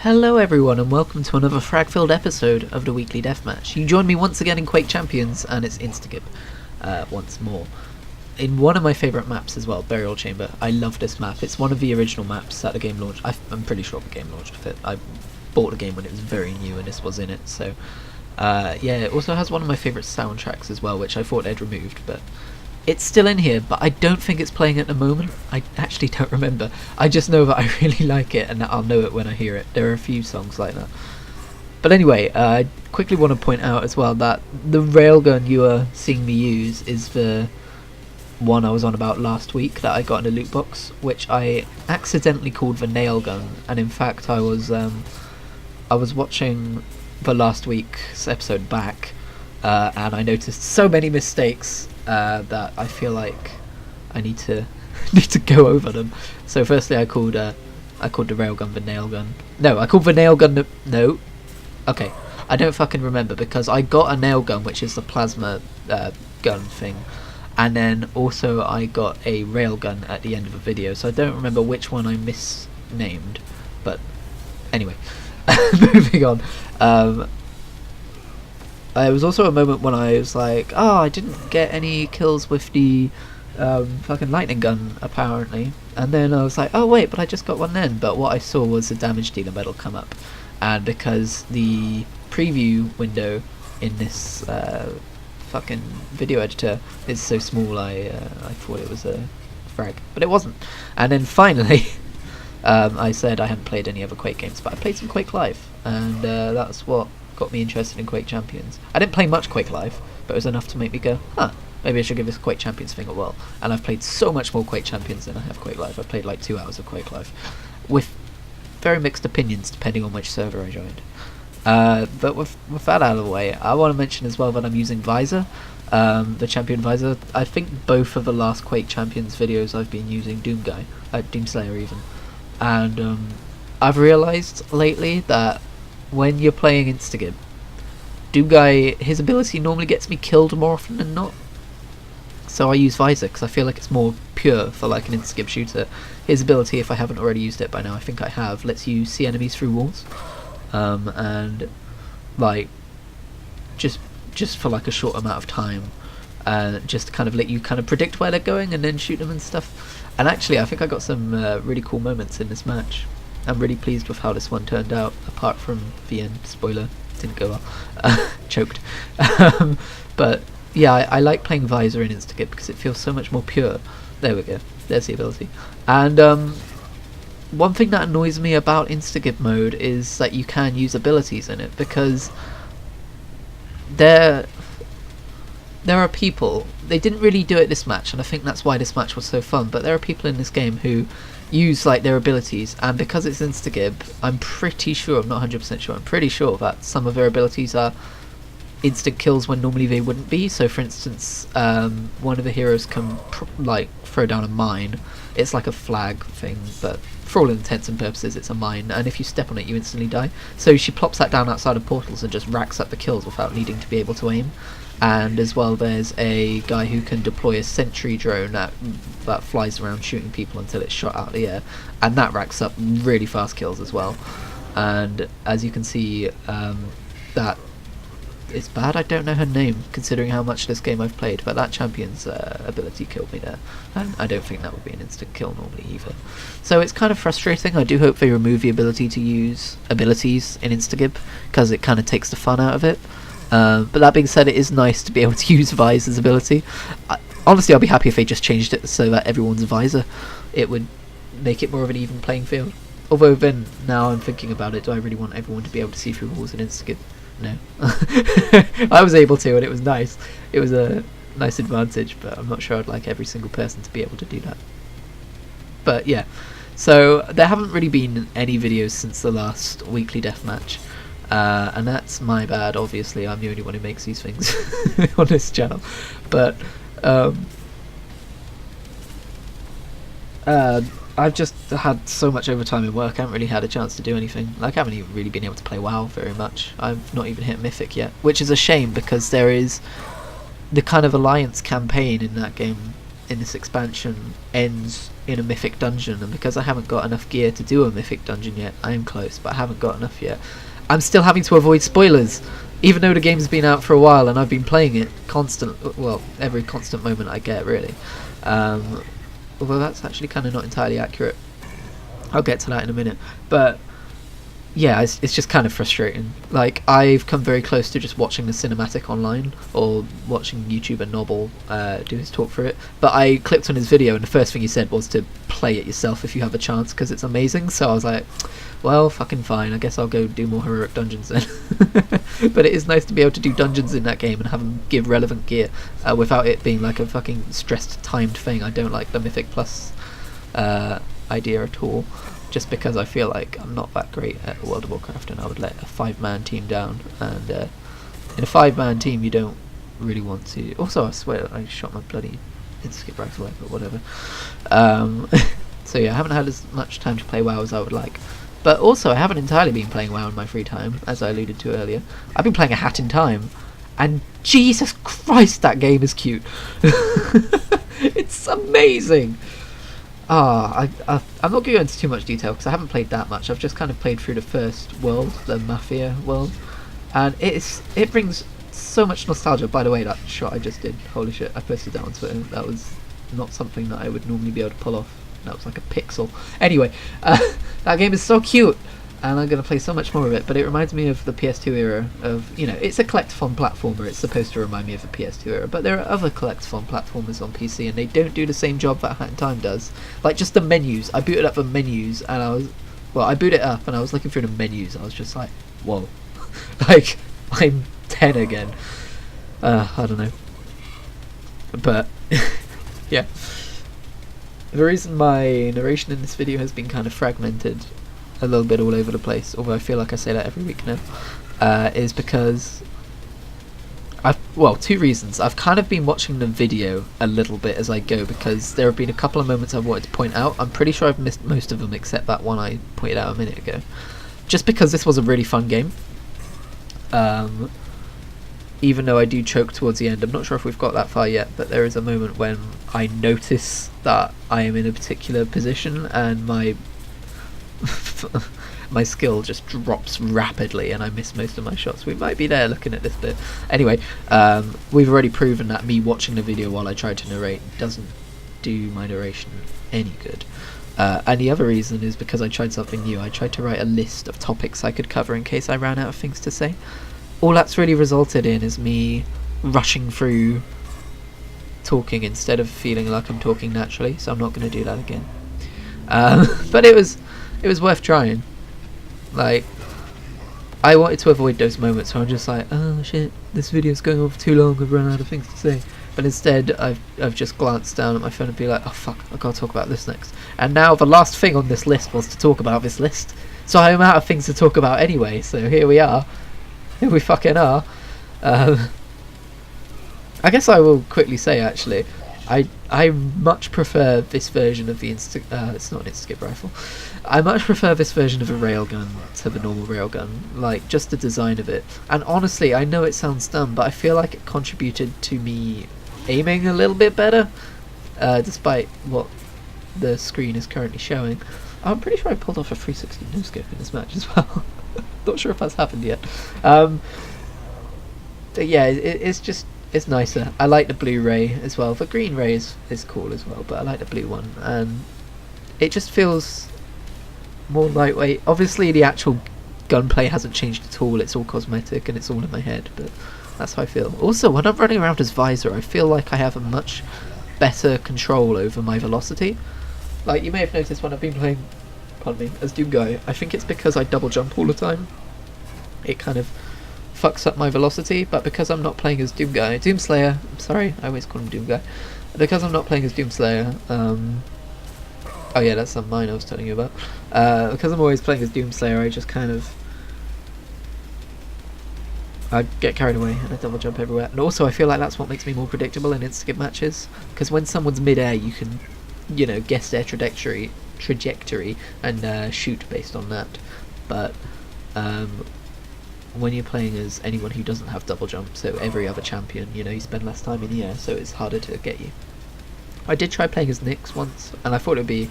Hello everyone and welcome to another frag-filled episode of the weekly Deathmatch. You join me once again in Quake Champions and it's Instagib once more. In one of my favourite maps as well, Burial Chamber. I love this map. It's one of the original maps that the game launched. I'm pretty sure the game launched with it. I bought the game when it was very new and this was in it. So yeah, it also has one of my favourite soundtracks as well, which I thought they'd removed, but it's still in here, but I don't think it's playing at the moment. I actually don't remember. I just know that I really like it and that I'll know it when I hear it. There are a few songs like that. But anyway, I quickly want to point out as well that the railgun you are seeing me use is the one I was on about last week that I got in a loot box, which I accidentally called the nail gun. And in fact, I was watching the last week's episode back, and I noticed so many mistakes that I feel like I need to go over them. So firstly, I called the railgun the nail gun. No, I called the nail gun no. Okay, I don't fucking remember because I got a nail gun, which is the plasma gun thing, and then also I got a railgun at the end of the video. So I don't remember which one I misnamed, but anyway, moving on. There was also a moment when I was like, oh, I didn't get any kills with the fucking lightning gun, apparently. And then I was like, oh wait, but I just got one then. But what I saw was the damage dealer medal come up. And because the preview window in this fucking video editor is so small, I thought it was a frag. But it wasn't. And then finally, I said I hadn't played any other Quake games, but I played some Quake Live. And that's what got me interested in Quake Champions. I didn't play much Quake Live, but it was enough to make me go, huh, maybe I should give this Quake Champions thing a whirl. And I've played so much more Quake Champions than I have Quake Live. I played like 2 hours of Quake Live, with very mixed opinions depending on which server I joined. But with that out of the way, I want to mention as well that I'm using Visor, the Champion Visor. I think both of the last Quake Champions videos I've been using Doomslayer even. And I've realised lately that when you're playing Instagib, Doomguy, his ability normally gets me killed more often than not. So I use Visor because I feel like it's more pure for like an Instagib shooter. His ability, if I haven't already used it by now, I think I have, lets you see enemies through walls. And like just for like a short amount of time, just to kind of let you kind of predict where they're going and then shoot them and stuff. And actually I think I got some really cool moments in this match. I'm really pleased with how this one turned out, apart from the end. Spoiler, didn't go well. Choked. But yeah, I like playing Visor in Instagib because it feels so much more pure. There we go, there's the ability. And one thing that annoys me about Instagib mode is that you can use abilities in it, because there are people, they didn't really do it this match, and I think that's why this match was so fun, but there are people in this game who use like their abilities, and because it's Instagib, I'm pretty sure, I'm not 100% sure, I'm pretty sure that some of their abilities are instant kills when normally they wouldn't be. So for instance, one of the heroes can like throw down a mine. It's like a flag thing, but for all intents and purposes it's a mine, and if you step on it you instantly die. So she plops that down outside of portals and just racks up the kills without needing to be able to aim. And as well, there's a guy who can deploy a sentry drone that flies around shooting people until it's shot out of the air, and that racks up really fast kills as well. And as you can see, that is bad. I don't know her name, considering how much this game I've played, but that champion's ability killed me there, and I don't think that would be an instant kill normally either. So it's kind of frustrating. I do hope they remove the ability to use abilities in Instagib, because it kind of takes the fun out of it. But that being said, it is nice to be able to use Visor's ability. Honestly, I'll be happy if they just changed it so that everyone's Visor. It would make it more of an even playing field. Although then, now I'm thinking about it, do I really want everyone to be able to see through walls in Instagib? No. I was able to, and it was nice. It was a nice advantage, but I'm not sure I'd like every single person to be able to do that. But yeah, so there haven't really been any videos since the last weekly deathmatch. And that's my bad, obviously. I'm the only one who makes these things on this channel. But I've just had so much overtime in work, I haven't really had a chance to do anything. Like, I haven't even really been able to play WoW very much. I've not even hit Mythic yet, which is a shame, because there is the kind of alliance campaign in that game in this expansion ends in a mythic dungeon, and because I haven't got enough gear to do a mythic dungeon yet, I am close, but I haven't got enough yet. I'm still having to avoid spoilers, even though the game's been out for a while and I've been playing it every constant moment I get, really. Although that's actually kind of not entirely accurate. I'll get to that in a minute. But yeah, it's just kind of frustrating. Like, I've come very close to just watching the cinematic online, or watching YouTuber Nobble do his talk for it. But I clicked on his video, and the first thing he said was to play it yourself if you have a chance, because it's amazing. So I was like, well, fucking fine, I guess I'll go do more heroic dungeons then. But it is nice to be able to do dungeons in that game and have them give relevant gear without it being like a fucking stressed, timed thing. I don't like the Mythic Plus idea at all, just because I feel like I'm not that great at World of Warcraft and I would let a 5-man team down, and in a 5-man team you don't really want to. Also, I swear I shot my bloody skip rifle away, but whatever. So yeah, I haven't had as much time to play WoW as I would like. But also, I haven't entirely been playing WoW in my free time, as I alluded to earlier. I've been playing A Hat in Time, and Jesus Christ, that game is cute. It's amazing. I'm not going to go into too much detail because I haven't played that much. I've just kind of played through the first world, the Mafia world, and it brings so much nostalgia. By the way, that shot I just did, holy shit, I posted that on Twitter. That was not something that I would normally be able to pull off. That was like a pixel. Anyway, that game is so cute, and I'm going to play so much more of it, but it reminds me of the PS2 era of, you know, it's a collect-a-thon platformer, it's supposed to remind me of the PS2 era, but there are other collect-a-thon platformers on PC, and they don't do the same job that Hat in Time does. Like, just the menus, I booted up the menus, and I booted it up, and I was looking through the menus, I was just like, whoa, like, I'm 10 again. I don't know. But, yeah. The reason my narration in this video has been kind of fragmented, a little bit all over the place, although I feel like I say that every week now, is because two reasons. I've kind of been watching the video a little bit as I go, because there have been a couple of moments I've wanted to point out. I'm pretty sure I've missed most of them except that one I pointed out a minute ago. Just because this was a really fun game. Even though I do choke towards the end. I'm not sure if we've got that far yet, but there is a moment when I notice that I am in a particular position and my my skill just drops rapidly and I miss most of my shots. We might be there looking at this bit. Anyway, we've already proven that me watching the video while I try to narrate doesn't do my narration any good. And the other reason is because I tried something new. I tried to write a list of topics I could cover in case I ran out of things to say. All that's really resulted in is me rushing through talking instead of feeling like I'm talking naturally, so I'm not going to do that again. But it was worth trying. Like, I wanted to avoid those moments where I'm just like, oh shit, this video's going on for too long, I've run out of things to say. But instead, I've just glanced down at my phone and be like, oh fuck, I've got to talk about this next. And now the last thing on this list was to talk about this list. So I'm out of things to talk about anyway, so here we are. Here we fucking are. I guess I will quickly say, actually, I much prefer this version of the it's not an insta-skip rifle. I much prefer this version of a railgun to the normal railgun, like just the design of it. And honestly, I know it sounds dumb, but I feel like it contributed to me aiming a little bit better, despite what the screen is currently showing. I'm pretty sure I pulled off a 360 no-scope in this match as well. Not sure if that's happened yet. But yeah, it's nicer. I like the blue ray as well. The green ray is cool as well, but I like the blue one, and it just feels more lightweight. Obviously the actual gunplay hasn't changed at all, it's all cosmetic and it's all in my head, but that's how I feel. Also, when I'm running around as Visor, I feel like I have a much better control over my velocity. Like, you may have noticed when I've been playing, pardon me, as Doomguy, I think it's because I double jump all the time. It kind of fucks up my velocity, but because I'm not playing as Doomslayer, I'm sorry, I always call him Doomguy. Because I'm not playing as Doomslayer, oh yeah, that's some mine I was telling you about. Because I'm always playing as Doomslayer, I just kind of, I get carried away and I double jump everywhere. And also I feel like that's what makes me more predictable in insta-skip matches, because when someone's mid-air you can, you know, guess their trajectory and shoot based on that. But when you're playing as anyone who doesn't have double jump, so every other champion, you know, you spend less time in the air, so it's harder to get you. I did try playing as Nyx once, and I thought it'd be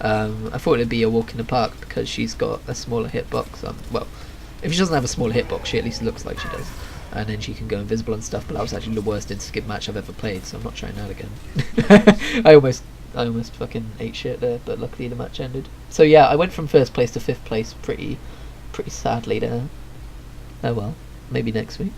a walk in the park because she's got a smaller hitbox. Well, if she doesn't have a smaller hitbox, she at least looks like she does, and then she can go invisible and stuff. But that was actually the worst skip match I've ever played, so I'm not trying that again. I almost fucking ate shit there, but luckily the match ended. So yeah, I went from first place to fifth place pretty sadly there. Oh well, maybe next week.